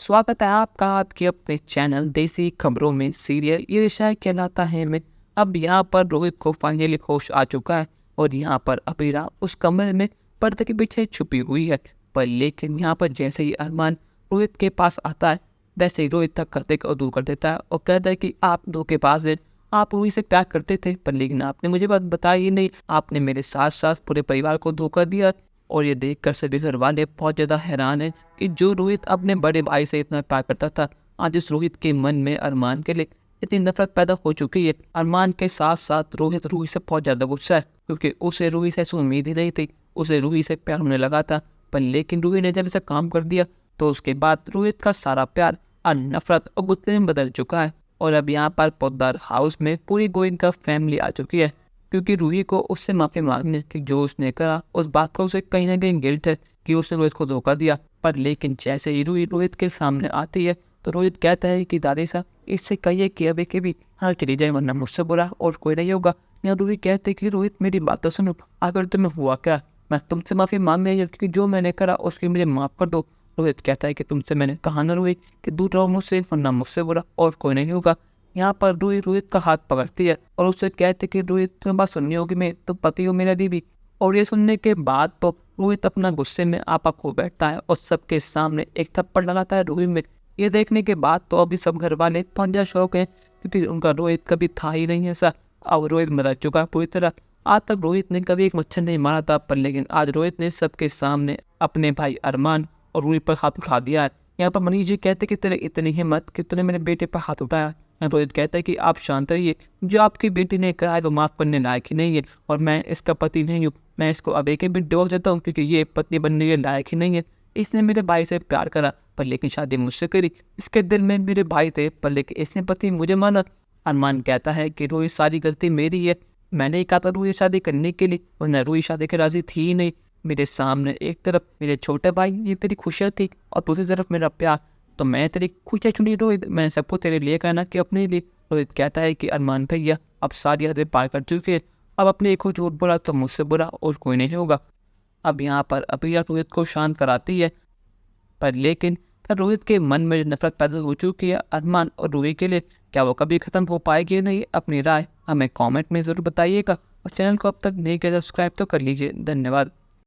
स्वागत है आपका आपके अपने चैनल देसी खबरों में। सीरियल ये रिश्ता कहलाता है में अब यहाँ पर रोहित को फाइनली होश आ चुका है और यहाँ पर अबीरा उस कमरे में पर्दे के पीछे छुपी हुई है। पर लेकिन यहाँ पर जैसे ही अरमान रोहित के पास आता है वैसे ही रोहित तक खतरे को दूर कर देता है और कहता है कि आप दो के पास हैं, आप रूही से प्यार करते थे पर लेकिन आपने मुझे बात बताई ही नहीं, आपने मेरे साथ साथ पूरे परिवार को धोखा दिया। और ये देखकर सभी घर वाले बहुत ज़्यादा हैरान हैं कि जो रोहित अपने बड़े भाई से इतना प्यार करता था, आज इस रोहित के मन में अरमान के लिए इतनी नफरत पैदा हो चुकी है। अरमान के साथ साथ रोहित रूही से बहुत ज़्यादा गुस्सा है क्योंकि उसे रूही से ऐसी उम्मीद ही नहीं थी, उसे रूही से प्यार होने लगा था। पर लेकिन रूही ने जब ऐसा काम कर दिया तो उसके बाद रोहित का सारा प्यार और नफरत और गुस्से में बदल चुका है। और अब यहाँ पर पोद्दार हाउस में पूरी गोइंका फैमिली आ चुकी है क्योंकि रूही को उससे माफ़ी मांगने कि जो उसने करा उस बात का उसे कहीं ना कहीं गिल्ट है कि उसने रोहित को धोखा दिया। पर लेकिन जैसे ही रूही रोहित के सामने आती है तो रोहित कहता है कि दादी साहब इससे कहिए कि अभी के भी हाँ चली जाए वरना मुझसे बुरा और कोई नहीं होगा। यहाँ रूही कहते कि रोहित मेरी बात तो सुनो, अगर तुम्हें हुआ क्या, मैं तुमसे माफ़ी मांग रही हूँ क्योंकि जो मैंने करा उसके लिए मुझे माफ़ कर दो। रोहित कहता है कि तुमसे मैंने कहा ना रूही कि दूर रहो मुझसे वरना मुझसे बुरा और कोई नहीं होगा। यहाँ पर रूही रोहित का हाथ पकड़ती है और उससे कहते कि रोहित तुम्हें बात सुननी होगी, मैं तो पति हूँ मेरा बीवी। और ये सुनने के बाद तो रोहित अपना गुस्से में आपा खो बैठता है और सबके सामने एक थप्पड़ लगाता है रूही में। ये देखने के बाद तो अभी सब घर वाले बहुत ज़्यादा शौक हैं क्योंकि उनका रोहित कभी था ही नहीं ऐसा। अब रोहित मर चुका है पूरी तरह। आज तक रोहित ने कभी एक मच्छर नहीं मारा था पर लेकिन आज रोहित ने सबके सामने अपने भाई अरमान और रूही पर हाथ उठा दिया है। यहाँ पर मनीष जी कहते कि तेरे इतनी हिम्मत कि तूने मेरे बेटे पर हाथ उठाया। रोहित कहता है कि आप शांत रहिए, जो आपकी बेटी ने कहा है वो माफ़ करने लायक ही नहीं है और मैं इसका पति नहीं हूँ, मैं इसको अब एक भी डिवोर्स देता हूँ क्योंकि ये पत्नी बनने के लायक ही नहीं है। इसने मेरे भाई से प्यार करा पर लेकिन शादी मुझसे करी, इसके दिल में मेरे भाई थे पर लेकिन इसने पति मुझे माना। अरमान कहता है कि रोहित सारी गलती मेरी है, मैंने ही कहा था रूही शादी करने के लिए वरना रूही शादी के राजी थी ही नहीं। मेरे सामने एक तरफ मेरे छोटे भाई ये तेरी खुशियाँ थी और दूसरी तरफ मेरा प्यार, तो मैं तेरी खुशियाँ चुनी रोहित, मैंने सबको तेरे लिए कहना कि अपने लिए। रोहित कहता है कि अरमान भैया अब सारी हदें पार कर चुकी है, अब अपने एक को झूठ बोला तो मुझसे बुरा और कोई नहीं होगा। अब यहाँ पर अबीरा रोहित को शांत कराती है पर लेकिन क्या रोहित के मन में नफरत पैदा हो चुकी है अरमान और रूही के लिए, क्या वो कभी ख़त्म हो पाएगी नहीं? अपनी राय हमें कमेंट में ज़रूर बताइएगा और चैनल को अब तक नहीं किया सब्सक्राइब तो कर लीजिए। धन्यवाद।